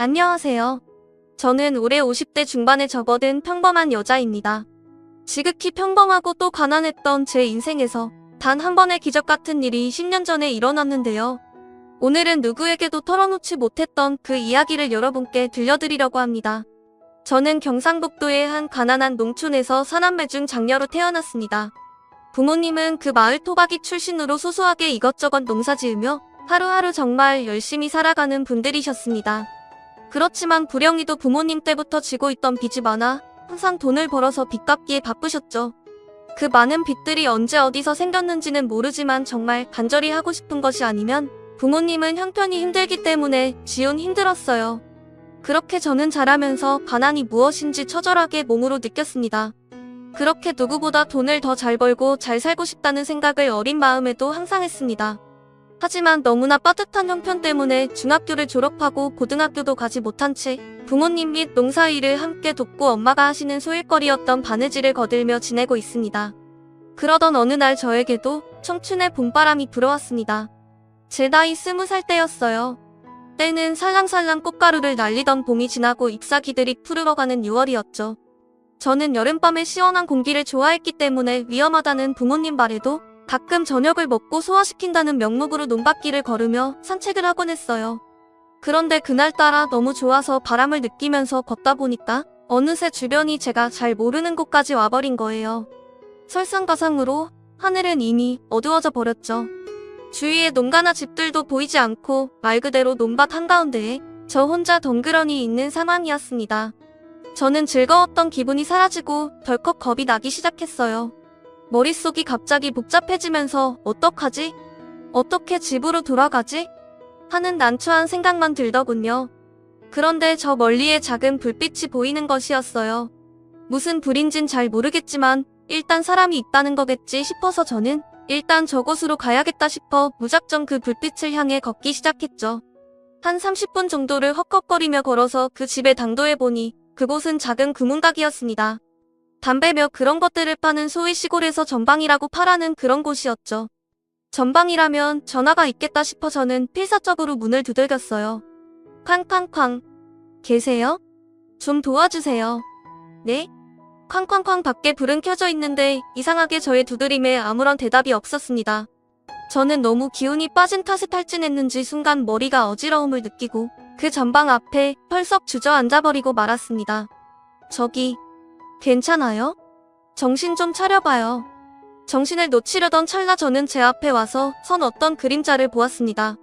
안녕하세요. 저는 올해 50대 중반에 접어든 평범한 여자입니다. 지극히 평범하고 또 가난했던 제 인생에서 단 한 번의 기적 같은 일이 10년 전에 일어났는데요. 오늘은 누구에게도 털어놓지 못했던 그 이야기를 여러분께 들려드리려고 합니다. 저는 경상북도의 한 가난한 농촌에서 사남매 중 장녀로 태어났습니다. 부모님은 그 마을 토박이 출신으로 소소하게 이것저것 농사지으며 하루하루 정말 열심히 살아가는 분들이셨습니다. 그렇지만 불행히도 부모님 때부터 지고 있던 빚이 많아 항상 돈을 벌어서 빚 갚기에 바쁘셨죠. 그 많은 빚들이 언제 어디서 생겼는지는 모르지만 정말 간절히 하고 싶은 것이 아니면 부모님은 형편이 힘들기 때문에 지운 힘들었어요. 그렇게 저는 자라면서 가난이 무엇인지 처절하게 몸으로 느꼈습니다. 그렇게 누구보다 돈을 더 잘 벌고 잘 살고 싶다는 생각을 어린 마음에도 항상 했습니다. 하지만 너무나 빠듯한 형편 때문에 중학교를 졸업하고 고등학교도 가지 못한 채 부모님 및 농사일을 함께 돕고 엄마가 하시는 소일거리였던 바느질을 거들며 지내고 있습니다. 그러던 어느 날 저에게도 청춘의 봄바람이 불어왔습니다. 제 나이 20살 때였어요. 때는 살랑살랑 꽃가루를 날리던 봄이 지나고 잎사귀들이 푸르러가는 6월이었죠. 저는 여름밤의 시원한 공기를 좋아했기 때문에 위험하다는 부모님 말에도 가끔 저녁을 먹고 소화시킨다는 명목으로 논밭길을 걸으며 산책을 하곤 했어요. 그런데 그날따라 너무 좋아서 바람을 느끼면서 걷다 보니까 어느새 주변이 제가 잘 모르는 곳까지 와버린 거예요. 설상가상으로 하늘은 이미 어두워져 버렸죠. 주위에 농가나 집들도 보이지 않고 말 그대로 논밭 한가운데에 저 혼자 덩그러니 있는 상황이었습니다. 저는 즐거웠던 기분이 사라지고 덜컥 겁이 나기 시작했어요. 머릿속이 갑자기 복잡해지면서 어떡하지? 어떻게 집으로 돌아가지? 하는 난처한 생각만 들더군요. 그런데 저 멀리에 작은 불빛이 보이는 것이었어요. 무슨 불인진 잘 모르겠지만 일단 사람이 있다는 거겠지 싶어서 저는 일단 저곳으로 가야겠다 싶어 무작정 그 불빛을 향해 걷기 시작했죠. 한 30분 정도를 헉헉거리며 걸어서 그 집에 당도해보니 그곳은 작은 금은가게였습니다. 담배며 그런 것들을 파는 소위 시골에서 전방이라고 파라는 그런 곳이었죠. 전방이라면 전화가 있겠다 싶어 저는 필사적으로 문을 두들겼어요. 쾅쾅쾅. 계세요? 좀 도와주세요. 네? 쾅쾅쾅 밖에 불은 켜져 있는데 이상하게 저의 두드림에 아무런 대답이 없었습니다. 저는 너무 기운이 빠진 탓에 탈진했는지 순간 머리가 어지러움을 느끼고 그 전방 앞에 펄썩 주저앉아버리고 말았습니다. 저기, 괜찮아요? 정신 좀 차려봐요. 정신을 놓치려던 찰나 저는 제 앞에 와서 선 어떤 그림자를 보았습니다.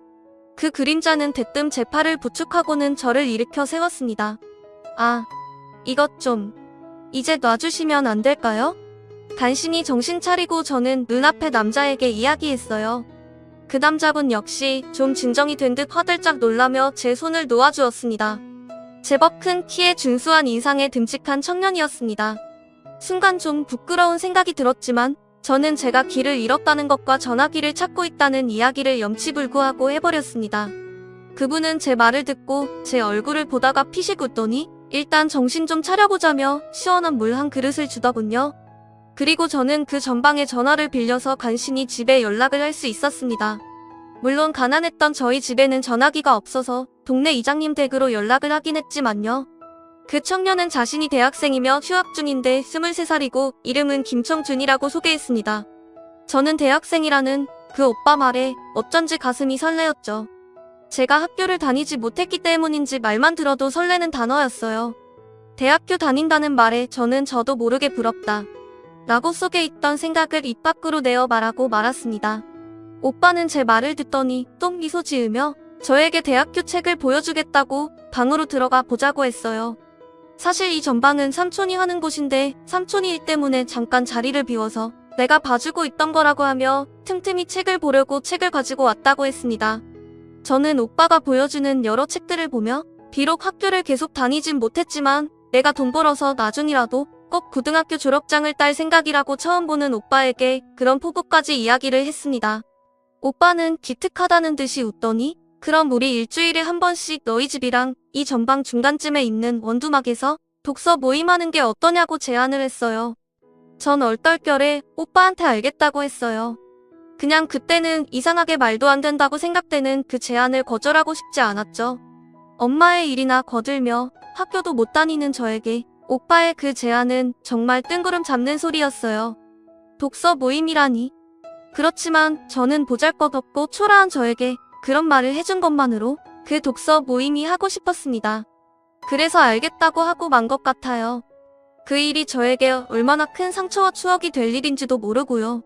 그 그림자는 대뜸 제 팔을 부축하고는 저를 일으켜 세웠습니다. 아, 이것 좀, 이제 놔주시면 안 될까요? 간신히 정신 차리고 저는 눈앞의 남자에게 이야기했어요. 그 남자분 역시 좀 진정이 된 듯 화들짝 놀라며 제 손을 놓아주었습니다. 제법 큰 키에 준수한 인상의 듬직한 청년이었습니다. 순간 좀 부끄러운 생각이 들었지만 저는 제가 길을 잃었다는 것과 전화기를 찾고 있다는 이야기를 염치불구하고 해버렸습니다. 그분은 제 말을 듣고 제 얼굴을 보다가 피식 웃더니 일단 정신 좀 차려보자며 시원한 물 한 그릇을 주더군요. 그리고 저는 그 전방에 전화를 빌려서 간신히 집에 연락을 할 수 있었습니다. 물론 가난했던 저희 집에는 전화기가 없어서 동네 이장님 댁으로 연락을 하긴 했지만요. 그 청년은 자신이 대학생이며 휴학 중인데 23살이고 이름은 김청준이라고 소개했습니다. 저는 대학생이라는 그 오빠 말에 어쩐지 가슴이 설레었죠. 제가 학교를 다니지 못했기 때문인지 말만 들어도 설레는 단어였어요. 대학교 다닌다는 말에 저는 저도 모르게 부럽다 라고 속에 있던 생각을 입 밖으로 내어 말하고 말았습니다. 오빠는 제 말을 듣더니 똥 미소 지으며 저에게 대학교 책을 보여주겠다고 방으로 들어가 보자고 했어요. 사실 이 전방은 삼촌이 하는 곳인데 삼촌이 일 때문에 잠깐 자리를 비워서 내가 봐주고 있던 거라고 하며 틈틈이 책을 보려고 책을 가지고 왔다고 했습니다. 저는 오빠가 보여주는 여러 책들을 보며 비록 학교를 계속 다니진 못했지만 내가 돈 벌어서 나중이라도 꼭 고등학교 졸업장을 딸 생각이라고 처음 보는 오빠에게 그런 포부까지 이야기를 했습니다. 오빠는 기특하다는 듯이 웃더니 그럼 우리 일주일에 한 번씩 너희 집이랑 이 전방 중간쯤에 있는 원두막에서 독서 모임하는 게 어떠냐고 제안을 했어요. 전 얼떨결에 오빠한테 알겠다고 했어요. 그냥 그때는 이상하게 말도 안 된다고 생각되는 그 제안을 거절하고 싶지 않았죠. 엄마의 일이나 거들며 학교도 못 다니는 저에게 오빠의 그 제안은 정말 뜬구름 잡는 소리였어요. 독서 모임이라니. 그렇지만 저는 보잘것없고 초라한 저에게 그런 말을 해준 것만으로 그 독서 모임이 하고 싶었습니다. 그래서 알겠다고 하고 만 것 같아요. 그 일이 저에게 얼마나 큰 상처와 추억이 될 일인지도 모르고요.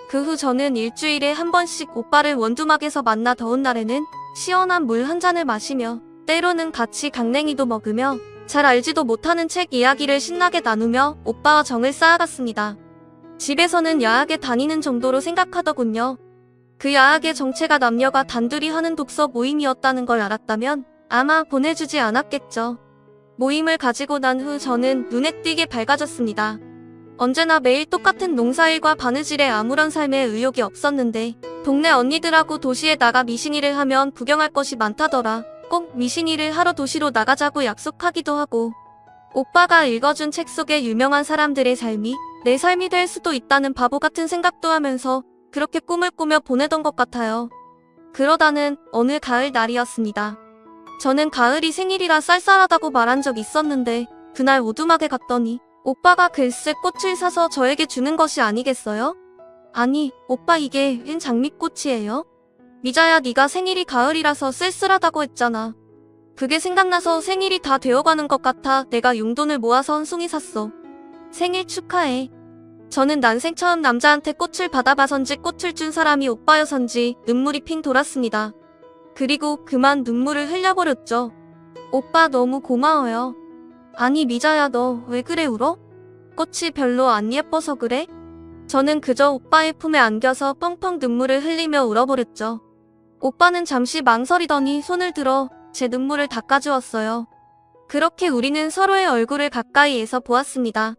그 후 저는 일주일에 한 번씩 오빠를 원두막에서 만나 더운 날에는 시원한 물 한 잔을 마시며 때로는 같이 강냉이도 먹으며 잘 알지도 못하는 책 이야기를 신나게 나누며 오빠와 정을 쌓아갔습니다. 집에서는 야학에 다니는 정도로 생각하더군요. 그 야학의 정체가 남녀가 단둘이 하는 독서 모임이었다는 걸 알았다면 아마 보내주지 않았겠죠. 모임을 가지고 난 후 저는 눈에 띄게 밝아졌습니다. 언제나 매일 똑같은 농사일과 바느질에 아무런 삶의 의욕이 없었는데 동네 언니들하고 도시에 나가 미싱일을 하면 구경할 것이 많다더라. 꼭 미싱일을 하러 도시로 나가자고 약속하기도 하고 오빠가 읽어준 책 속의 유명한 사람들의 삶이 내 삶이 될 수도 있다는 바보 같은 생각도 하면서 그렇게 꿈을 꾸며 보내던 것 같아요. 그러다는 어느 가을 날이었습니다. 저는 가을이 생일이라 쌀쌀하다고 말한 적 있었는데 그날 오두막에 갔더니 오빠가 글쎄 꽃을 사서 저에게 주는 것이 아니겠어요? 아니, 오빠 이게 웬 장미꽃이에요? 미자야, 네가 생일이 가을이라서 쓸쓸하다고 했잖아. 그게 생각나서 생일이 다 되어가는 것 같아 내가 용돈을 모아서 한 송이 샀어. 생일 축하해. 저는 난생 처음 남자한테 꽃을 받아봐선지 꽃을 준 사람이 오빠여선지 눈물이 핑 돌았습니다. 그리고 그만 눈물을 흘려버렸죠. 오빠 너무 고마워요. 아니 미자야, 너 왜 그래 울어? 꽃이 별로 안 예뻐서 그래? 저는 그저 오빠의 품에 안겨서 펑펑 눈물을 흘리며 울어버렸죠. 오빠는 잠시 망설이더니 손을 들어 제 눈물을 닦아주었어요. 그렇게 우리는 서로의 얼굴을 가까이에서 보았습니다.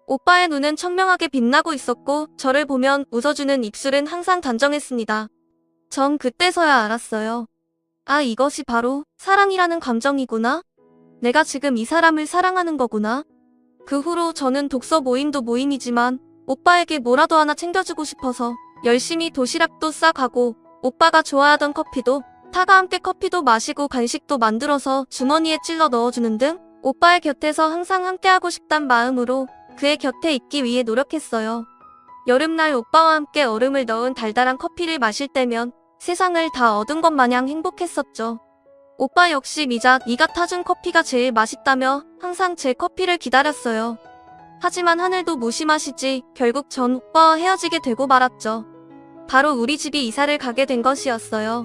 오빠의 눈은 청명하게 빛나고 있었고 저를 보면 웃어주는 입술은 항상 단정했습니다. 전 그때서야 알았어요. 아, 이것이 바로 사랑이라는 감정이구나. 내가 지금 이 사람을 사랑하는 거구나. 그 후로 저는 독서 모임도 모임이지만 오빠에게 뭐라도 하나 챙겨주고 싶어서 열심히 도시락도 싸가고 오빠가 좋아하던 커피도 타가 함께 커피도 마시고 간식도 만들어서 주머니에 찔러 넣어주는 등 오빠의 곁에서 항상 함께하고 싶단 마음으로 그의 곁에 있기 위해 노력했어요. 여름날 오빠와 함께 얼음을 넣은 달달한 커피를 마실 때면 세상을 다 얻은 것 마냥 행복했었죠. 오빠 역시 미자, 네가 타준 커피가 제일 맛있다며 항상 제 커피를 기다렸어요. 하지만 하늘도 무심하시지 결국 전 오빠와 헤어지게 되고 말았죠. 바로 우리 집이 이사를 가게 된 것이었어요.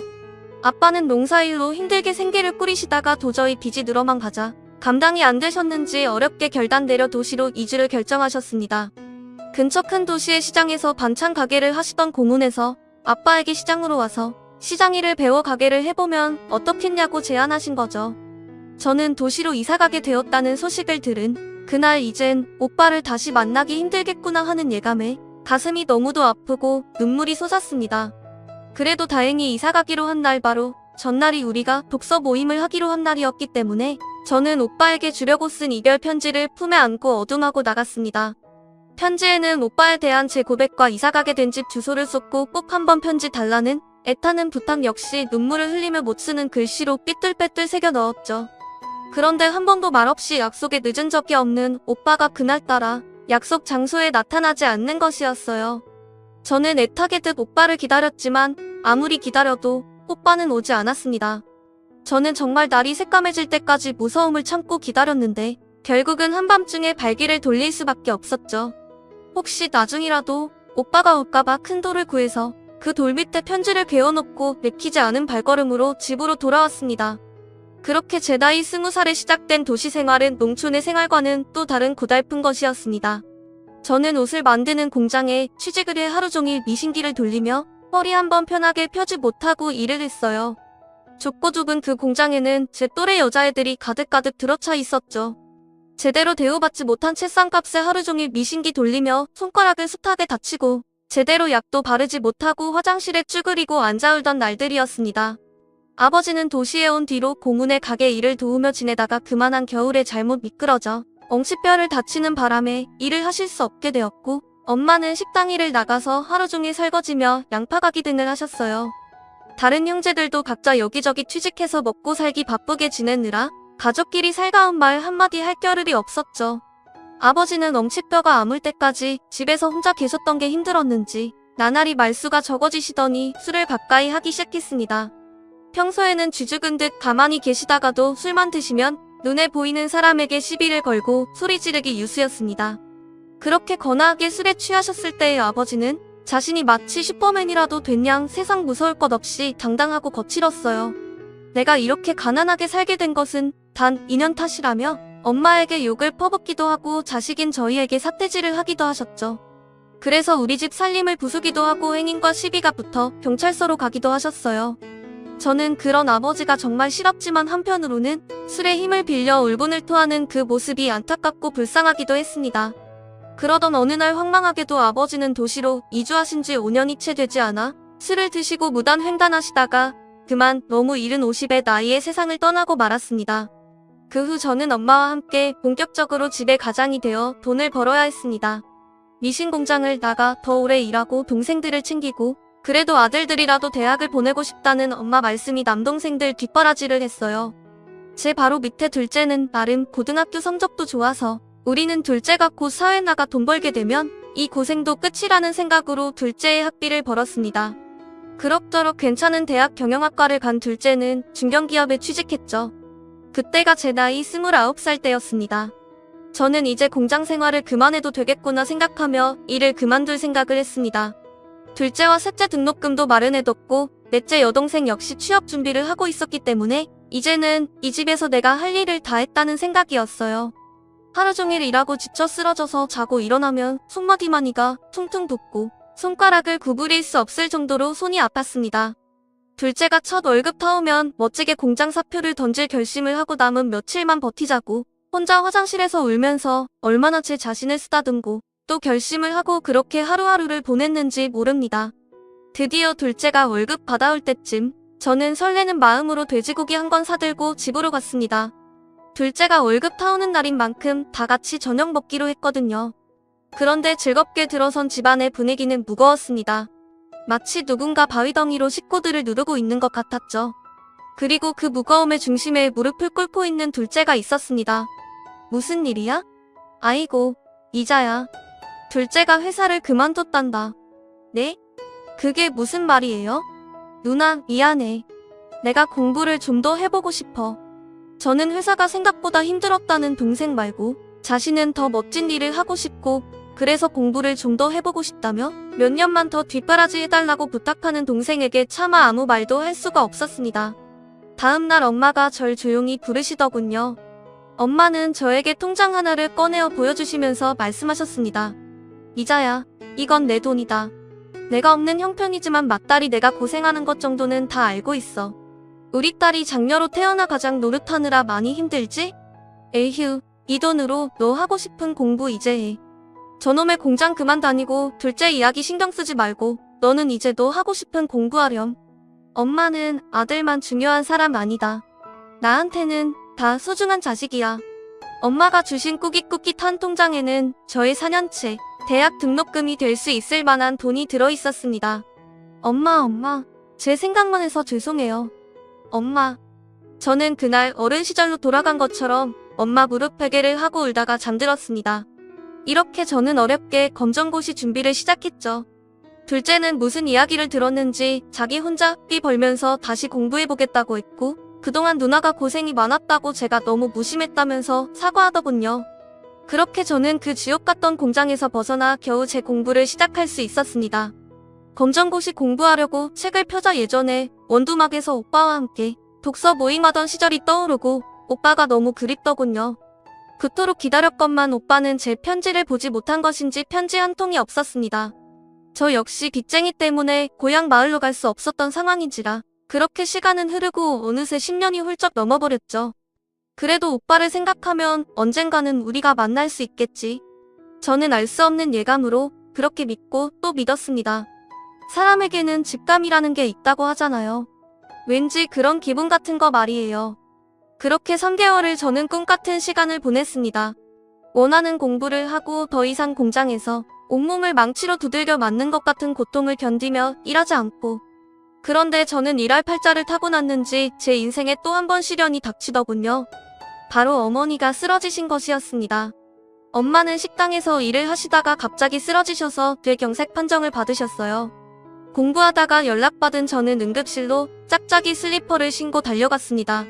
아빠는 농사일로 힘들게 생계를 꾸리시다가 도저히 빚이 늘어만 가자 감당이 안 되셨는지 어렵게 결단 내려 도시로 이주를 결정하셨습니다. 근처 큰 도시의 시장에서 반찬 가게를 하시던 고문에서 아빠에게 시장으로 와서 시장 일을 배워 가게를 해보면 어떻겠냐고 제안하신 거죠. 저는 도시로 이사가게 되었다는 소식을 들은 그날 이젠 오빠를 다시 만나기 힘들겠구나 하는 예감에 가슴이 너무도 아프고 눈물이 솟았습니다. 그래도 다행히 이사가기로 한 날 바로 전날이 우리가 독서 모임을 하기로 한 날이었기 때문에 저는 오빠에게 주려고 쓴 이별 편지를 품에 안고 어둠하고 나갔습니다. 편지에는 오빠에 대한 제 고백과 이사가게 된 집 주소를 썼고 꼭 한번 편지 달라는 애타는 부탁 역시 눈물을 흘리며 못 쓰는 글씨로 삐뚤빼뚤 새겨 넣었죠. 그런데 한 번도 말없이 약속에 늦은 적이 없는 오빠가 그날따라 약속 장소에 나타나지 않는 것이었어요. 저는 애타게듯 오빠를 기다렸지만 아무리 기다려도 오빠는 오지 않았습니다. 저는 정말 날이 새까매질 때까지 무서움을 참고 기다렸는데 결국은 한밤중에 발길을 돌릴 수밖에 없었죠. 혹시 나중이라도 오빠가 올까봐 큰 돌을 구해서 그 돌 밑에 편지를 괴어놓고 내키지 않은 발걸음으로 집으로 돌아왔습니다. 그렇게 제 나이 20살에 시작된 도시 생활은 농촌의 생활과는 또 다른 고달픈 것이었습니다. 저는 옷을 만드는 공장에 취직을 해 하루 종일 미싱기를 돌리며 허리 한번 편하게 펴지 못하고 일을 했어요. 좁고 좁은 그 공장에는 제 또래 여자애들이 가득가득 들어차 있었죠. 제대로 대우받지 못한 채상값에 하루 종일 미싱기 돌리며 손가락을 숱하게 다치고 제대로 약도 바르지 못하고 화장실에 쭈그리고 앉아 울던 날들이었습니다. 아버지는 도시에 온 뒤로 고문의 가게 일을 도우며 지내다가 그만한 겨울에 잘못 미끄러져 엉치뼈를 다치는 바람에 일을 하실 수 없게 되었고 엄마는 식당 일을 나가서 하루 종일 설거지며 양파 가기 등을 하셨어요. 다른 형제들도 각자 여기저기 취직해서 먹고 살기 바쁘게 지내느라 가족끼리 살가운 말 한마디 할 겨를이 없었죠. 아버지는 엄치뼈가 아물 때까지 집에서 혼자 계셨던 게 힘들었는지 나날이 말수가 적어지시더니 술을 가까이 하기 시작했습니다. 평소에는 쥐죽은 듯 가만히 계시다가도 술만 드시면 눈에 보이는 사람에게 시비를 걸고 소리 지르기 유수였습니다. 그렇게 거나하게 술에 취하셨을 때의 아버지는 자신이 마치 슈퍼맨이라도 된 양 세상 무서울 것 없이 당당하고 거칠었어요. 내가 이렇게 가난하게 살게 된 것은 단 2년 탓이라며 엄마에게 욕을 퍼붓기도 하고 자식인 저희에게 삿대질을 하기도 하셨죠. 그래서 우리 집 살림을 부수기도 하고 행인과 시비가 붙어 경찰서로 가기도 하셨어요. 저는 그런 아버지가 정말 싫었지만 한편으로는 술에 힘을 빌려 울분을 토하는 그 모습이 안타깝고 불쌍하기도 했습니다. 그러던 어느 날 황망하게도 아버지는 도시로 이주하신 지 5년이 채 되지 않아 술을 드시고 무단 횡단하시다가 그만 너무 이른 50의 나이에 세상을 떠나고 말았습니다. 그 후 저는 엄마와 함께 본격적으로 집의 가장이 되어 돈을 벌어야 했습니다. 미신 공장을 나가 더 오래 일하고 동생들을 챙기고 그래도 아들들이라도 대학을 보내고 싶다는 엄마 말씀이 남동생들 뒷바라지를 했어요. 제 바로 밑에 둘째는 나름 고등학교 성적도 좋아서 우리는 둘째가 곧 사회 나가 돈 벌게 되면 이 고생도 끝이라는 생각으로 둘째의 학비를 벌었습니다. 그럭저럭 괜찮은 대학 경영학과를 간 둘째는 중견기업에 취직했죠. 그때가 제 나이 29살 때였습니다. 저는 이제 공장 생활을 그만해도 되겠구나 생각하며 일을 그만둘 생각을 했습니다. 둘째와 셋째 등록금도 마련해뒀고 넷째 여동생 역시 취업 준비를 하고 있었기 때문에 이제는 이 집에서 내가 할 일을 다 했다는 생각이었어요. 하루 종일 일하고 지쳐 쓰러져서 자고 일어나면 손마디마니가 퉁퉁 붓고 손가락을 구부릴 수 없을 정도로 손이 아팠습니다. 둘째가 첫 월급 타오면 멋지게 공장 사표를 던질 결심을 하고 남은 며칠만 버티자고 혼자 화장실에서 울면서 얼마나 제 자신을 쓰다듬고 또 결심을 하고 그렇게 하루하루를 보냈는지 모릅니다. 드디어 둘째가 월급 받아올 때쯤 저는 설레는 마음으로 돼지고기 한 건 사들고 집으로 갔습니다. 둘째가 월급 타오는 날인 만큼 다 같이 저녁 먹기로 했거든요. 그런데 즐겁게 들어선 집안의 분위기는 무거웠습니다. 마치 누군가 바위덩이로 식구들을 누르고 있는 것 같았죠. 그리고 그 무거움의 중심에 무릎을 꿇고 있는 둘째가 있었습니다. 무슨 일이야? 아이고, 이자야. 둘째가 회사를 그만뒀단다. 네? 그게 무슨 말이에요? 누나, 미안해. 내가 공부를 좀 더 해보고 싶어. 저는 회사가 생각보다 힘들었다는 동생 말고 자신은 더 멋진 일을 하고 싶고 그래서 공부를 좀 더 해보고 싶다며 몇 년만 더 뒷바라지 해달라고 부탁하는 동생에게 차마 아무 말도 할 수가 없었습니다. 다음날 엄마가 절 조용히 부르시더군요. 엄마는 저에게 통장 하나를 꺼내어 보여주시면서 말씀하셨습니다. 이자야, 이건 내 돈이다. 내가 없는 형편이지만 맏딸이 내가 고생하는 것 정도는 다 알고 있어. 우리 딸이 장녀로 태어나 가장 노릇하느라 많이 힘들지? 에휴, 이 돈으로 너 하고 싶은 공부 이제 해. 저놈의 공장 그만 다니고 둘째 이야기 신경 쓰지 말고 너는 이제 너 하고 싶은 공부하렴. 엄마는 아들만 중요한 사람 아니다. 나한테는 다 소중한 자식이야. 엄마가 주신 꾸깃꾸깃한 통장에는 저의 4년치 대학 등록금이 될 수 있을 만한 돈이 들어있었습니다. 엄마, 제 생각만 해서 죄송해요. 엄마. 저는 그날 어른 시절로 돌아간 것처럼 엄마 무릎 베개를 하고 울다가 잠들었습니다. 이렇게 저는 어렵게 검정고시 준비를 시작했죠. 둘째는 무슨 이야기를 들었는지 자기 혼자 학비 벌면서 다시 공부해보겠다고 했고 그동안 누나가 고생이 많았다고 제가 너무 무심했다면서 사과하더군요. 그렇게 저는 그 지옥 같던 공장에서 벗어나 겨우 제 공부를 시작할 수 있었습니다. 검정고시 공부하려고 책을 펴자 예전에 원두막에서 오빠와 함께 독서 모임하던 시절이 떠오르고 오빠가 너무 그립더군요. 그토록 기다렸건만 오빠는 제 편지를 보지 못한 것인지 편지 한 통이 없었습니다. 저 역시 빚쟁이 때문에 고향 마을로 갈 수 없었던 상황인지라 그렇게 시간은 흐르고 어느새 10년이 훌쩍 넘어버렸죠. 그래도 오빠를 생각하면 언젠가는 우리가 만날 수 있겠지. 저는 알 수 없는 예감으로 그렇게 믿고 또 믿었습니다. 사람에게는 직감이라는 게 있다고 하잖아요. 왠지 그런 기분 같은 거 말이에요. 그렇게 3개월을 저는 꿈같은 시간을 보냈습니다. 원하는 공부를 하고 더 이상 공장에서 온몸을 망치로 두들겨 맞는 것 같은 고통을 견디며 일하지 않고 그런데 저는 일할 팔자를 타고났는지 제 인생에 또 한 번 시련이 닥치더군요. 바로 어머니가 쓰러지신 것이었습니다. 엄마는 식당에서 일을 하시다가 갑자기 쓰러지셔서 뇌경색 판정을 받으셨어요. 공부하다가 연락받은 저는 응급실로 짝짝이 슬리퍼를 신고 달려갔습니다.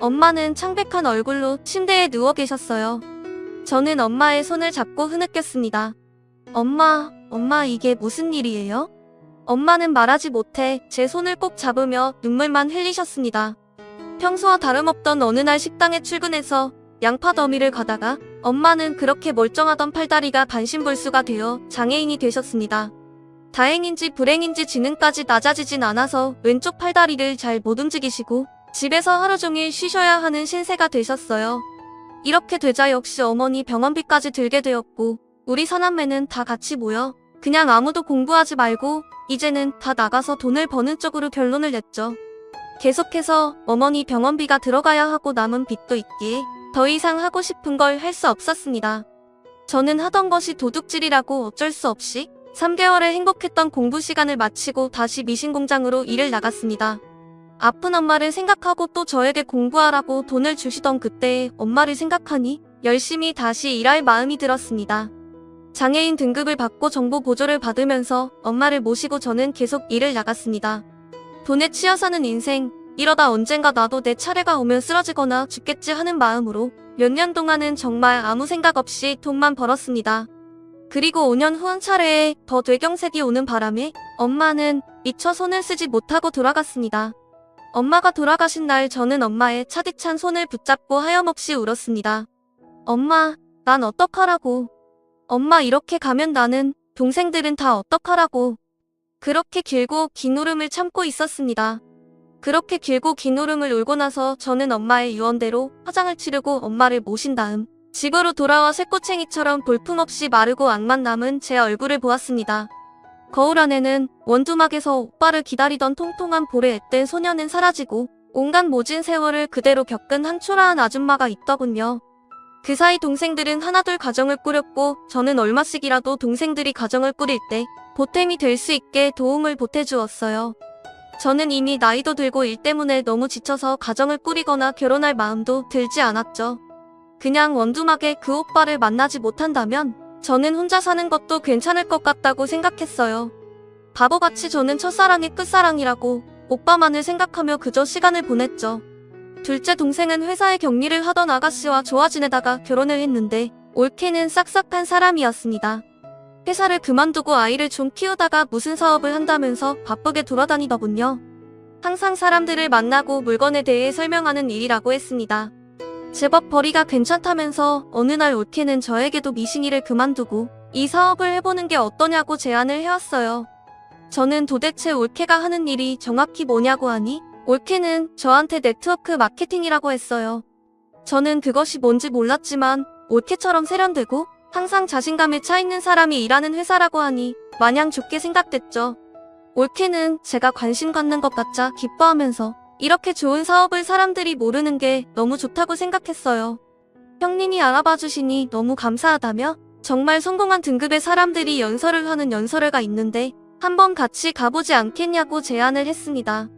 엄마는 창백한 얼굴로 침대에 누워 계셨어요. 저는 엄마의 손을 잡고 흐느꼈습니다. 엄마, 이게 무슨 일이에요? 엄마는 말하지 못해 제 손을 꼭 잡으며 눈물만 흘리셨습니다. 평소와 다름없던 어느 날 식당에 출근해서 양파 더미를 가다가 엄마는 그렇게 멀쩡하던 팔다리가 반신불수가 되어 장애인이 되셨습니다. 다행인지 불행인지 지능까지 낮아지진 않아서 왼쪽 팔다리를 잘 못 움직이시고 집에서 하루 종일 쉬셔야 하는 신세가 되셨어요. 이렇게 되자 역시 어머니 병원비까지 들게 되었고 우리 사남매는 다 같이 모여 그냥 아무도 공부하지 말고 이제는 다 나가서 돈을 버는 쪽으로 결론을 냈죠. 계속해서 어머니 병원비가 들어가야 하고 남은 빚도 있기에 더 이상 하고 싶은 걸 할 수 없었습니다. 저는 하던 것이 도둑질이라고 어쩔 수 없이 3개월의 행복했던 공부 시간을 마치고 다시 미신공장으로 일을 나갔습니다. 아픈 엄마를 생각하고 또 저에게 공부하라고 돈을 주시던 그때의 엄마를 생각하니 열심히 다시 일할 마음이 들었습니다. 장애인 등급을 받고 정보 보조를 받으면서 엄마를 모시고 저는 계속 일을 나갔습니다. 돈에 치여 사는 인생, 이러다 언젠가 나도 내 차례가 오면 쓰러지거나 죽겠지 하는 마음으로 몇 년 동안은 정말 아무 생각 없이 돈만 벌었습니다. 그리고 5년 후 한 차례에 더 뇌경색이 오는 바람에 엄마는 미처 손을 쓰지 못하고 돌아갔습니다. 엄마가 돌아가신 날 저는 엄마의 차디찬 손을 붙잡고 하염없이 울었습니다. 엄마, 난 어떡하라고. 엄마 이렇게 가면 나는, 동생들은 다 어떡하라고. 그렇게 길고 긴 울음을 참고 있었습니다. 그렇게 길고 긴 울음을 울고 나서 저는 엄마의 유언대로 화장을 치르고 엄마를 모신 다음 집으로 돌아와 쇠꼬챙이처럼 볼품없이 마르고 악만 남은 제 얼굴을 보았습니다. 거울 안에는 원두막에서 오빠를 기다리던 통통한 볼에 앳된 소녀는 사라지고 온갖 모진 세월을 그대로 겪은 한 초라한 아줌마가 있더군요. 그 사이 동생들은 하나둘 가정을 꾸렸고 저는 얼마씩이라도 동생들이 가정을 꾸릴 때 보탬이 될 수 있게 도움을 보태주었어요. 저는 이미 나이도 들고 일 때문에 너무 지쳐서 가정을 꾸리거나 결혼할 마음도 들지 않았죠. 그냥 원두막에 그 오빠를 만나지 못한다면 저는 혼자 사는 것도 괜찮을 것 같다고 생각했어요. 바보같이 저는 첫사랑이 끝사랑이라고 오빠만을 생각하며 그저 시간을 보냈죠. 둘째 동생은 회사에 격리를 하던 아가씨와 좋아 지내다가 결혼을 했는데 올케는 싹싹한 사람이었습니다. 회사를 그만두고 아이를 좀 키우다가 무슨 사업을 한다면서 바쁘게 돌아다니더군요. 항상 사람들을 만나고 물건에 대해 설명하는 일이라고 했습니다. 제법 벌이가 괜찮다면서 어느 날 올케는 저에게도 미싱이를 그만두고 이 사업을 해보는 게 어떠냐고 제안을 해왔어요. 저는 도대체 올케가 하는 일이 정확히 뭐냐고 하니 올케는 저한테 네트워크 마케팅이라고 했어요. 저는 그것이 뭔지 몰랐지만 올케처럼 세련되고 항상 자신감에 차 있는 사람이 일하는 회사라고 하니 마냥 좋게 생각됐죠. 올케는 제가 관심 갖는 것 같자 기뻐하면서 이렇게 좋은 사업을 사람들이 모르는 게 너무 좋다고 생각했어요. 형님이 알아봐 주시니 너무 감사하다며 정말 성공한 등급의 사람들이 연설을 하는 연설회가 있는데 한번 같이 가보지 않겠냐고 제안을 했습니다.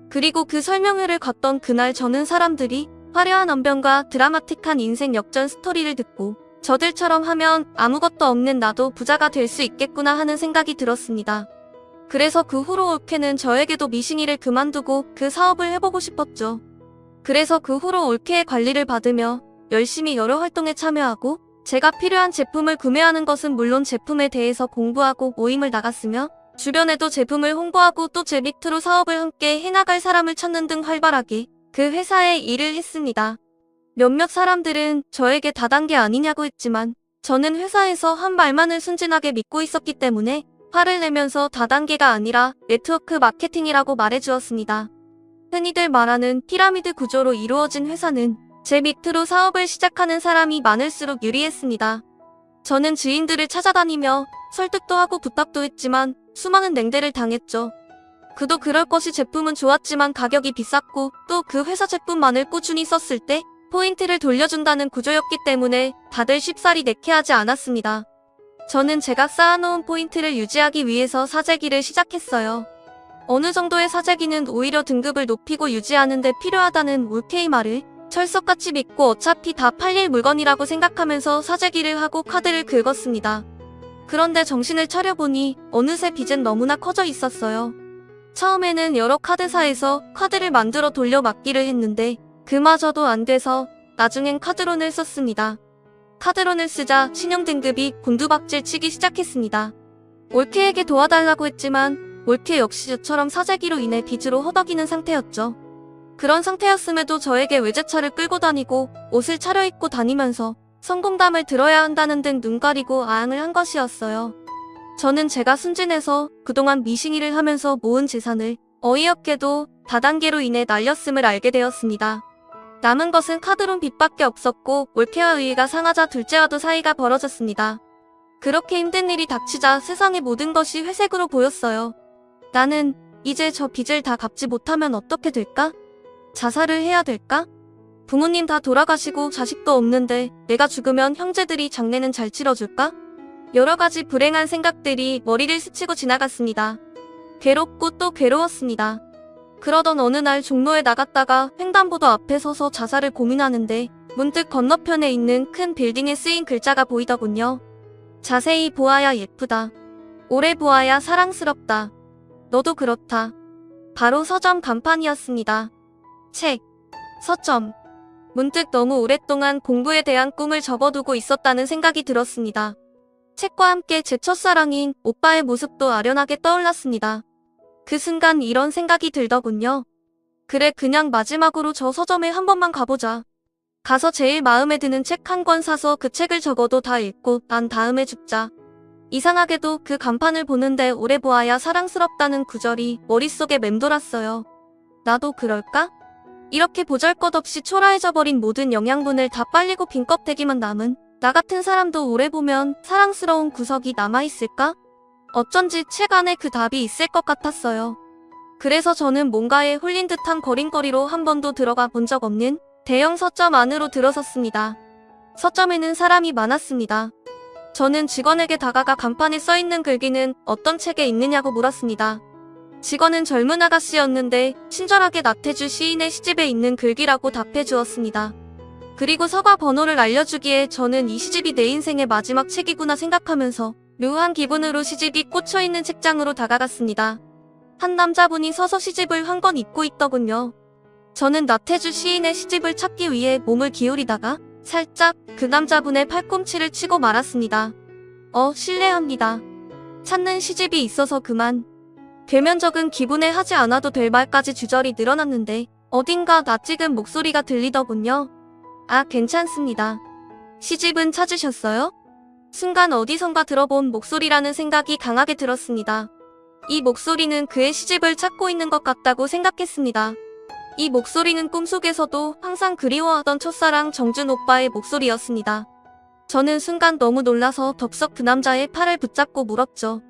그리고 그 설명회를 갔던 그날 저는 사람들이 화려한 언변과 드라마틱한 인생 역전 스토리를 듣고 저들처럼 하면 아무것도 없는 나도 부자가 될 수 있겠구나 하는 생각이 들었습니다. 그래서 그 후로 올케는 저에게도 미싱이를 그만두고 그 사업을 해보고 싶었죠. 그래서 그 후로 올케의 관리를 받으며 열심히 여러 활동에 참여하고 제가 필요한 제품을 구매하는 것은 물론 제품에 대해서 공부하고 모임을 나갔으며 주변에도 제품을 홍보하고 또 제 밑으로 사업을 함께 해나갈 사람을 찾는 등 활발하게 그 회사에 일을 했습니다. 몇몇 사람들은 저에게 다단계 아니냐고 했지만 저는 회사에서 한 말만을 순진하게 믿고 있었기 때문에 화를 내면서 다단계가 아니라 네트워크 마케팅이라고 말해주었습니다. 흔히들 말하는 피라미드 구조로 이루어진 회사는 제 밑으로 사업을 시작하는 사람이 많을수록 유리했습니다. 저는 지인들을 찾아다니며 설득도 하고 부탁도 했지만 수많은 냉대를 당했죠. 그도 그럴 것이 제품은 좋았지만 가격이 비쌌고 또 그 회사 제품만을 꾸준히 썼을 때 포인트를 돌려준다는 구조였기 때문에 다들 쉽사리 내키하지 않았습니다. 저는 제가 쌓아놓은 포인트를 유지하기 위해서 사재기를 시작했어요. 어느 정도의 사재기는 오히려 등급을 높이고 유지하는 데 필요하다는 올케이 말을 철석같이 믿고 어차피 다 팔릴 물건이라고 생각하면서 사재기를 하고 카드를 긁었습니다. 그런데 정신을 차려보니 어느새 빚은 너무나 커져 있었어요. 처음에는 여러 카드사에서 카드를 만들어 돌려 막기를 했는데 그마저도 안 돼서 나중엔 카드론을 썼습니다. 카드론을 쓰자 신용 등급이 곤두박질 치기 시작했습니다. 올케에게 도와달라고 했지만 올케 역시 저처럼 사재기로 인해 빚으로 허덕이는 상태였죠. 그런 상태였음에도 저에게 외제차를 끌고 다니고 옷을 차려입고 다니면서 성공담을 들어야 한다는 등 눈 가리고 아앙을 한 것이었어요. 저는 제가 순진해서 그동안 미싱이를 하면서 모은 재산을 어이없게도 다단계로 인해 날렸음을 알게 되었습니다. 남은 것은 카드론 빚밖에 없었고 올케와 의의가 상하자 둘째와도 사이가 벌어졌습니다. 그렇게 힘든 일이 닥치자 세상의 모든 것이 회색으로 보였어요. 나는 이제 저 빚을 다 갚지 못하면 어떻게 될까? 자살을 해야 될까? 부모님 다 돌아가시고 자식도 없는데 내가 죽으면 형제들이 장례는 잘 치러줄까? 여러 가지 불행한 생각들이 머리를 스치고 지나갔습니다. 괴롭고 또 괴로웠습니다. 그러던 어느 날 종로에 나갔다가 횡단보도 앞에 서서 자살을 고민하는데 문득 건너편에 있는 큰 빌딩에 쓰인 글자가 보이더군요. 자세히 보아야 예쁘다. 오래 보아야 사랑스럽다. 너도 그렇다. 바로 서점 간판이었습니다. 책, 서점. 문득 너무 오랫동안 공부에 대한 꿈을 접어두고 있었다는 생각이 들었습니다. 책과 함께 제 첫사랑인 오빠의 모습도 아련하게 떠올랐습니다. 그 순간 이런 생각이 들더군요. 그래, 그냥 마지막으로 저 서점에 한 번만 가보자. 가서 제일 마음에 드는 책 한 권 사서 그 책을 적어도 다 읽고 난 다음에 죽자. 이상하게도 그 간판을 보는데 오래 보아야 사랑스럽다는 구절이 머릿속에 맴돌았어요. 나도 그럴까? 이렇게 보잘것없이 초라해져버린 모든 영양분을 다 빨리고 빈 껍데기만 남은 나 같은 사람도 오래 보면 사랑스러운 구석이 남아있을까? 어쩐지 책 안에 그 답이 있을 것 같았어요. 그래서 저는 뭔가에 홀린 듯한 걸음걸이로 한 번도 들어가 본 적 없는 대형 서점 안으로 들어섰습니다. 서점에는 사람이 많았습니다. 저는 직원에게 다가가 간판에 써있는 글귀는 어떤 책에 있느냐고 물었습니다. 직원은 젊은 아가씨였는데 친절하게 나태주 시인의 시집에 있는 글귀라고 답해 주었습니다. 그리고 서가 번호를 알려주기에 저는 이 시집이 내 인생의 마지막 책이구나 생각하면서 묘한 기분으로 시집이 꽂혀있는 책장으로 다가갔습니다. 한 남자분이 서서 시집을 한 권 읽고 있더군요. 저는 나태주 시인의 시집을 찾기 위해 몸을 기울이다가 살짝 그 남자분의 팔꿈치를 치고 말았습니다. 실례합니다. 찾는 시집이 있어서 그만. 대면적은 기분에 하지 않아도 될 말까지 주저리 늘어났는데 어딘가 낯익은 목소리가 들리더군요. 아, 괜찮습니다. 시집은 찾으셨어요? 순간 어디선가 들어본 목소리라는 생각이 강하게 들었습니다. 이 목소리는 그의 시집을 찾고 있는 것 같다고 생각했습니다. 이 목소리는 꿈속에서도 항상 그리워하던 첫사랑 정준 오빠의 목소리였습니다. 저는 순간 너무 놀라서 덥석 그 남자의 팔을 붙잡고 물었죠.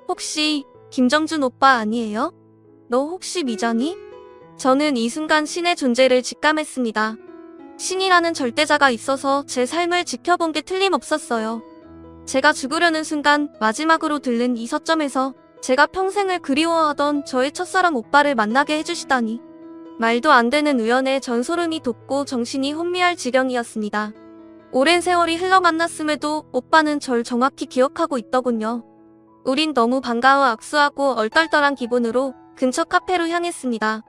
혹시 김정준 오빠 아니에요? 너 혹시 미자니? 저는 이 순간 신의 존재를 직감했습니다. 신이라는 절대자가 있어서 제 삶을 지켜본 게 틀림없었어요. 제가 죽으려는 순간 마지막으로 들른 이 서점에서 제가 평생을 그리워하던 저의 첫사랑 오빠를 만나게 해주시다니. 말도 안 되는 우연에 전 소름이 돋고 정신이 혼미할 지경이었습니다. 오랜 세월이 흘러 만났음에도 오빠는 절 정확히 기억하고 있더군요. 우린 너무 반가워 악수하고 얼떨떨한 기분으로 근처 카페로 향했습니다.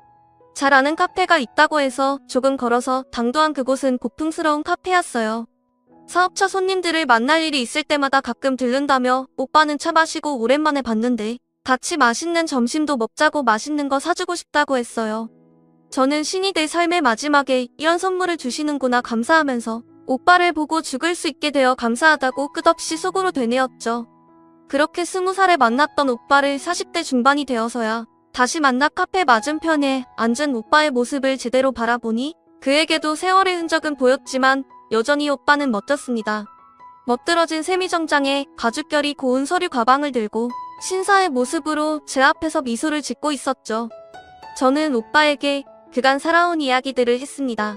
잘 아는 카페가 있다고 해서 조금 걸어서 당도한 그곳은 고풍스러운 카페였어요. 사업차 손님들을 만날 일이 있을 때마다 가끔 들른다며 오빠는 차 마시고 오랜만에 봤는데 같이 맛있는 점심도 먹자고 맛있는 거 사주고 싶다고 했어요. 저는 신이 내 삶의 마지막에 이런 선물을 주시는구나 감사하면서 오빠를 보고 죽을 수 있게 되어 감사하다고 끝없이 속으로 되뇌었죠. 그렇게 20살에 만났던 오빠를 40대 중반이 되어서야 다시 만나 카페 맞은편에 앉은 오빠의 모습을 제대로 바라보니 그에게도 세월의 흔적은 보였지만 여전히 오빠는 멋졌습니다. 멋들어진 세미정장에 가죽결이 고운 서류 가방을 들고 신사의 모습으로 제 앞에서 미소를 짓고 있었죠. 저는 오빠에게 그간 살아온 이야기들을 했습니다.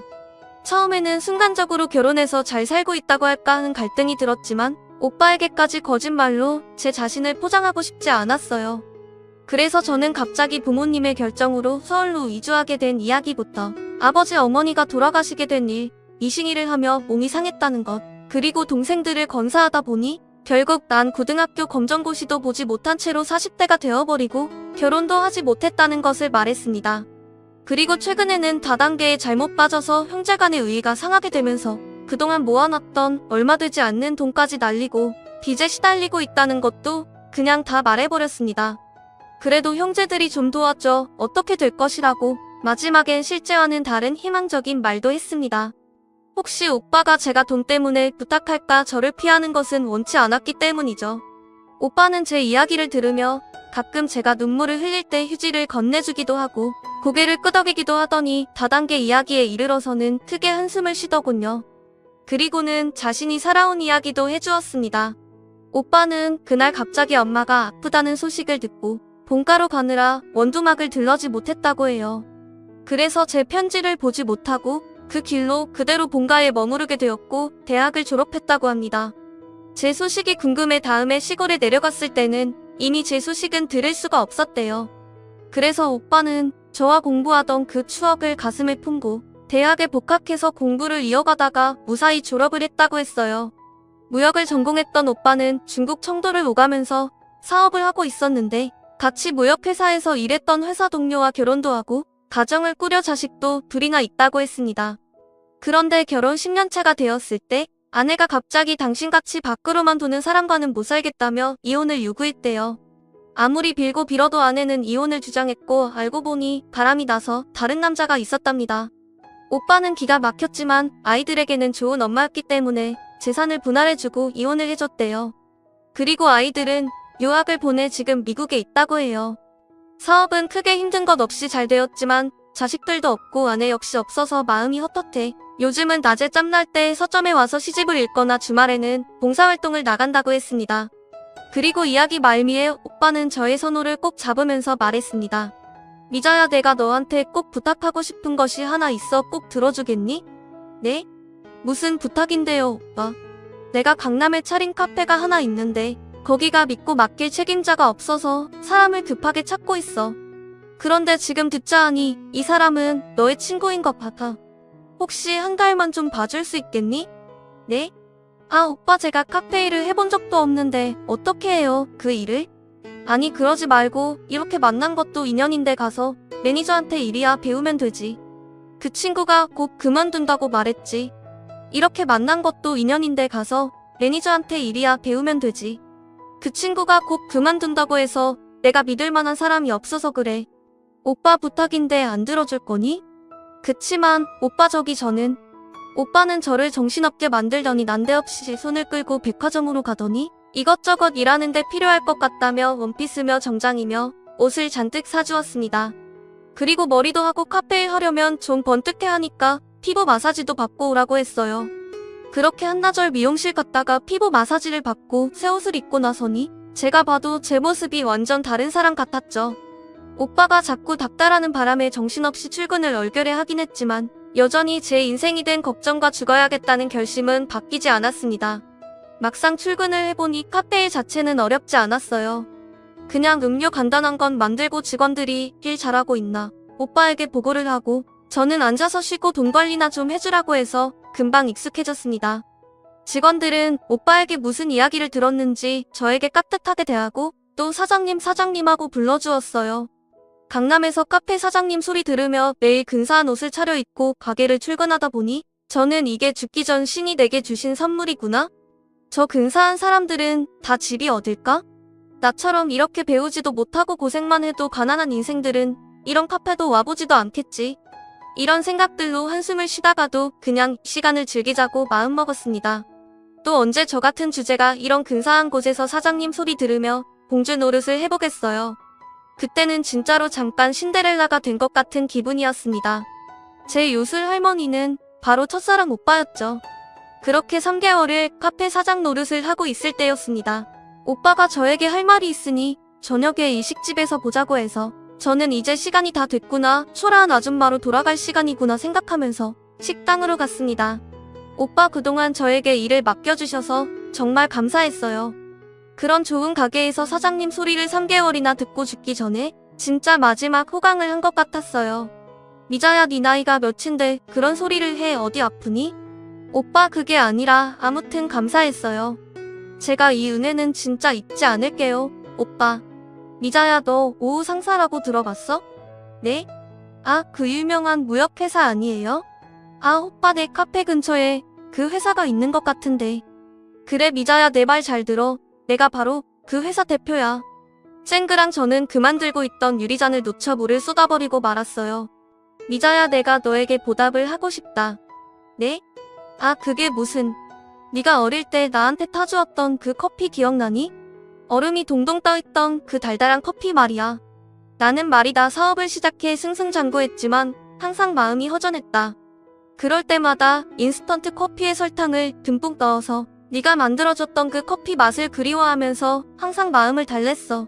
처음에는 순간적으로 결혼해서 잘 살고 있다고 할까 하는 갈등이 들었지만 오빠에게까지 거짓말로 제 자신을 포장하고 싶지 않았어요. 그래서 저는 갑자기 부모님의 결정으로 서울로 이주하게 된 이야기부터 아버지 어머니가 돌아가시게 된 일, 이싱이를 하며 몸이 상했다는 것, 그리고 동생들을 건사하다 보니 결국 난 고등학교 검정고시도 보지 못한 채로 40대가 되어버리고 결혼도 하지 못했다는 것을 말했습니다. 그리고 최근에는 다단계에 잘못 빠져서 형제간의 의의가 상하게 되면서 그동안 모아놨던 얼마 되지 않는 돈까지 날리고 빚에 시달리고 있다는 것도 그냥 다 말해버렸습니다. 그래도 형제들이 좀 도와줘 어떻게 될 것이라고 마지막엔 실제와는 다른 희망적인 말도 했습니다. 혹시 오빠가 제가 돈 때문에 부탁할까 저를 피하는 것은 원치 않았기 때문이죠. 오빠는 제 이야기를 들으며 가끔 제가 눈물을 흘릴 때 휴지를 건네주기도 하고 고개를 끄덕이기도 하더니 다단계 이야기에 이르러서는 크게 한숨을 쉬더군요. 그리고는 자신이 살아온 이야기도 해주었습니다. 오빠는 그날 갑자기 엄마가 아프다는 소식을 듣고 본가로 가느라 원두막을 들러지 못했다고 해요. 그래서 제 편지를 보지 못하고 그 길로 그대로 본가에 머무르게 되었고 대학을 졸업했다고 합니다. 제 소식이 궁금해 다음에 시골에 내려갔을 때는 이미 제 소식은 들을 수가 없었대요. 그래서 오빠는 저와 공부하던 그 추억을 가슴에 품고 대학에 복학해서 공부를 이어가다가 무사히 졸업을 했다고 했어요. 무역을 전공했던 오빠는 중국 청도를 오가면서 사업을 하고 있었는데 같이 무역회사에서 일했던 회사 동료와 결혼도 하고 가정을 꾸려 자식도 둘이나 있다고 했습니다. 그런데 결혼 10년차가 되었을 때 아내가 갑자기 당신같이 밖으로만 도는 사람과는 못 살겠다며 이혼을 요구했대요. 아무리 빌고 빌어도 아내는 이혼을 주장했고 알고 보니 바람이 나서 다른 남자가 있었답니다. 오빠는 기가 막혔지만 아이들에게는 좋은 엄마였기 때문에 재산을 분할해주고 이혼을 해줬대요. 그리고 아이들은 유학을 보내 지금 미국에 있다고 해요. 사업은 크게 힘든 것 없이 잘 되었지만 자식들도 없고 아내 역시 없어서 마음이 헛헛해 요즘은 낮에 짬날 때 서점에 와서 시집을 읽거나 주말에는 봉사활동을 나간다고 했습니다. 그리고 이야기 말미에 오빠는 저의 손호를 꼭 잡으면서 말했습니다. 미자야, 내가 너한테 꼭 부탁하고 싶은 것이 하나 있어. 꼭 들어주겠니? 네? 무슨 부탁인데요, 오빠? 내가 강남에 차린 카페가 하나 있는데 거기가 믿고 맡길 책임자가 없어서 사람을 급하게 찾고 있어. 그런데 지금 듣자 하니 이 사람은 너의 친구인 것 같아. 혹시 한 달만 좀 봐줄 수 있겠니? 네? 아, 오빠, 제가 카페 일을 해본 적도 없는데 어떻게 해요, 그 일을? 아니, 그러지 말고 이렇게 만난 것도 인연인데 가서 매니저한테 일이야 배우면 되지. 그 친구가 곧 그만둔다고 말했지. 이렇게 만난 것도 인연인데 가서 매니저한테 일이야 배우면 되지. 그 친구가 곧 그만둔다고 해서 내가 믿을 만한 사람이 없어서 그래. 오빠 부탁인데 안 들어줄 거니? 그치만 오빠, 저는 오빠는 저를 정신없게 만들더니 난데없이 제 손을 끌고 백화점으로 가더니 이것저것 일하는데 필요할 것 같다며 원피스며 정장이며 옷을 잔뜩 사주었습니다. 그리고 머리도 하고 카페 일 하려면 좀 번뜩해 하니까 피부 마사지도 받고 오라고 했어요. 그렇게 한나절 미용실 갔다가 피부 마사지를 받고 새 옷을 입고 나서니 제가 봐도 제 모습이 완전 다른 사람 같았죠. 오빠가 자꾸 닥달하는 바람에 정신없이 출근을 얼결에 하긴 했지만 여전히 제 인생이 된 걱정과 죽어야겠다는 결심은 바뀌지 않았습니다. 막상 출근을 해보니 카페 자체는 어렵지 않았어요. 그냥 음료 간단한 건 만들고 직원들이 일 잘하고 있나 오빠에게 보고를 하고 저는 앉아서 쉬고 돈 관리나 좀 해주라고 해서 금방 익숙해졌습니다. 직원들은 오빠에게 무슨 이야기를 들었는지 저에게 깍듯하게 대하고 또 사장님하고 불러주었어요. 강남에서 카페 사장님 소리 들으며 매일 근사한 옷을 차려입고 가게를 출근하다 보니 저는 이게 죽기 전 신이 내게 주신 선물이구나? 저 근사한 사람들은 다 집이 어딜까? 나처럼 이렇게 배우지도 못하고 고생만 해도 가난한 인생들은 이런 카페도 와보지도 않겠지. 이런 생각들로 한숨을 쉬다가도 그냥 시간을 즐기자고 마음먹었습니다. 또 언제 저 같은 주제가 이런 근사한 곳에서 사장님 소리 들으며 공주 노릇을 해보겠어요. 그때는 진짜로 잠깐 신데렐라가 된 것 같은 기분이었습니다. 제 요술 할머니는 바로 첫사랑 오빠였죠. 그렇게 3개월을 카페 사장 노릇을 하고 있을 때였습니다. 오빠가 저에게 할 말이 있으니 저녁에 일식집에서 보자고 해서 저는 이제 시간이 다 됐구나, 초라한 아줌마로 돌아갈 시간이구나 생각하면서 식당으로 갔습니다. 오빠, 그동안 저에게 일을 맡겨주셔서 정말 감사했어요. 그런 좋은 가게에서 사장님 소리를 3개월이나 듣고 죽기 전에 진짜 마지막 호강을 한 것 같았어요. 미자야, 네 나이가 몇인데 그런 소리를 해. 어디 아프니? 오빠, 그게 아니라 아무튼 감사했어요. 제가 이 은혜는 진짜 잊지 않을게요, 오빠. 미자야, 너 오후 상사라고 들어봤어? 네? 아, 그 유명한 무역회사 아니에요? 아, 오빠, 내 카페 근처에 그 회사가 있는 것 같은데. 그래, 미자야, 내 말 잘 들어. 내가 바로 그 회사 대표야. 쨍그랑 저는 그만 들고 있던 유리잔을 놓쳐 물을 쏟아버리고 말았어요. 미자야, 내가 너에게 보답을 하고 싶다. 네? 아, 그게 무슨... 네가 어릴 때 나한테 타주었던 그 커피 기억나니? 얼음이 동동 떠있던 그 달달한 커피 말이야. 나는 말이다 사업을 시작해 승승장구했지만 항상 마음이 허전했다. 그럴 때마다 인스턴트 커피에 설탕을 듬뿍 넣어서 네가 만들어줬던 그 커피 맛을 그리워하면서 항상 마음을 달랬어.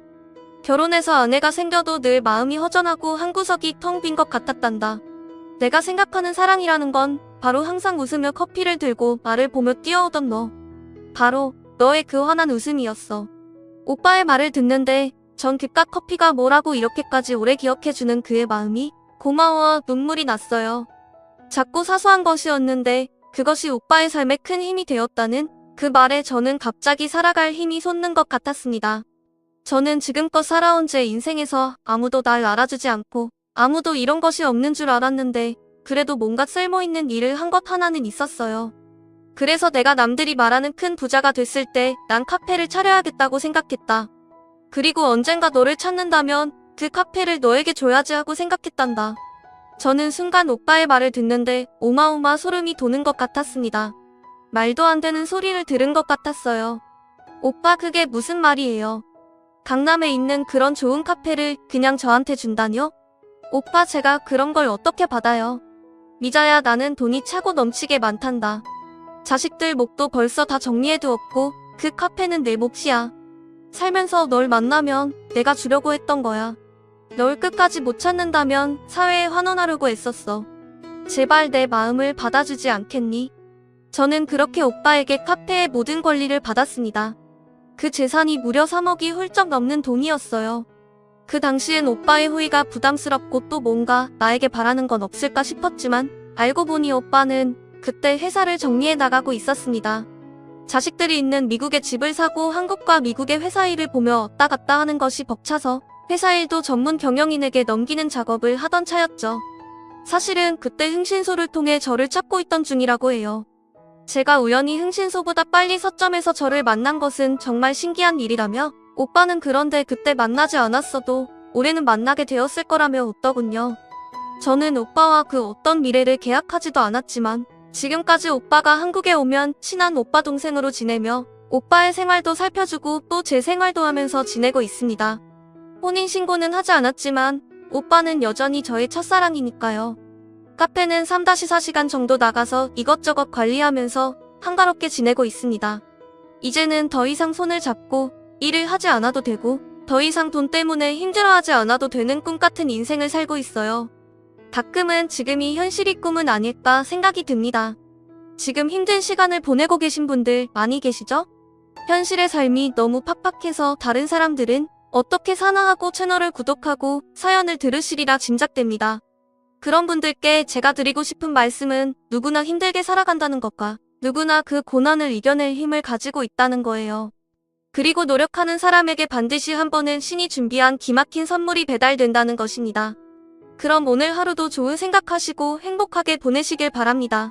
결혼해서 아내가 생겨도 늘 마음이 허전하고 한 구석이 텅 빈 것 같았단다. 내가 생각하는 사랑이라는 건 바로 항상 웃으며 커피를 들고 나를 보며 뛰어오던 너. 바로 너의 그 환한 웃음이었어. 오빠의 말을 듣는데 전 그깟 커피가 뭐라고 이렇게까지 오래 기억해주는 그의 마음이 고마워 눈물이 났어요. 작고 사소한 것이었는데 그것이 오빠의 삶에 큰 힘이 되었다는 그 말에 저는 갑자기 살아갈 힘이 솟는 것 같았습니다. 저는 지금껏 살아온 제 인생에서 아무도 날 알아주지 않고 아무도 이런 것이 없는 줄 알았는데 그래도 뭔가 쓸모있는 일을 한 것 하나는 있었어요. 그래서 내가 남들이 말하는 큰 부자가 됐을 때 난 카페를 차려야겠다고 생각했다. 그리고 언젠가 너를 찾는다면 그 카페를 너에게 줘야지 하고 생각했단다. 저는 순간 오빠의 말을 듣는데 오마오마 소름이 돋는 것 같았습니다. 말도 안 되는 소리를 들은 것 같았어요. 오빠, 그게 무슨 말이에요? 강남에 있는 그런 좋은 카페를 그냥 저한테 준다뇨? 오빠, 제가 그런 걸 어떻게 받아요? 미자야, 나는 돈이 차고 넘치게 많단다. 자식들 몫도 벌써 다 정리해두었고 그 카페는 내 몫이야. 살면서 널 만나면 내가 주려고 했던 거야. 널 끝까지 못 찾는다면 사회에 환원하려고 애썼어. 제발 내 마음을 받아주지 않겠니? 저는 그렇게 오빠에게 카페의 모든 권리를 받았습니다. 그 재산이 무려 3억이 훌쩍 넘는 돈이었어요. 그 당시엔 오빠의 호의가 부담스럽고 또 뭔가 나에게 바라는 건 없을까 싶었지만 알고 보니 오빠는 그때 회사를 정리해 나가고 있었습니다. 자식들이 있는 미국에 집을 사고 한국과 미국의 회사 일을 보며 왔다 갔다 하는 것이 벅차서 회사 일도 전문 경영인에게 넘기는 작업을 하던 차였죠. 사실은 그때 흥신소를 통해 저를 찾고 있던 중이라고 해요. 제가 우연히 흥신소보다 빨리 서점에서 저를 만난 것은 정말 신기한 일이라며 오빠는 그런데 그때 만나지 않았어도 올해는 만나게 되었을 거라며 웃더군요. 저는 오빠와 그 어떤 미래를 계약하지도 않았지만 지금까지 오빠가 한국에 오면 친한 오빠 동생으로 지내며 오빠의 생활도 살펴주고 또 제 생활도 하면서 지내고 있습니다. 혼인신고는 하지 않았지만 오빠는 여전히 저의 첫사랑이니까요. 카페는 3-4시간 정도 나가서 이것저것 관리하면서 한가롭게 지내고 있습니다. 이제는 더 이상 손을 잡고 일을 하지 않아도 되고 더 이상 돈 때문에 힘들어하지 않아도 되는 꿈같은 인생을 살고 있어요. 가끔은 지금이 현실이 꿈은 아닐까 생각이 듭니다. 지금 힘든 시간을 보내고 계신 분들 많이 계시죠? 현실의 삶이 너무 팍팍해서 다른 사람들은 어떻게 사나 하고 채널을 구독하고 사연을 들으시리라 짐작됩니다. 그런 분들께 제가 드리고 싶은 말씀은 누구나 힘들게 살아간다는 것과 누구나 그 고난을 이겨낼 힘을 가지고 있다는 거예요. 그리고 노력하는 사람에게 반드시 한 번은 신이 준비한 기막힌 선물이 배달된다는 것입니다. 그럼 오늘 하루도 좋은 생각하시고 행복하게 보내시길 바랍니다.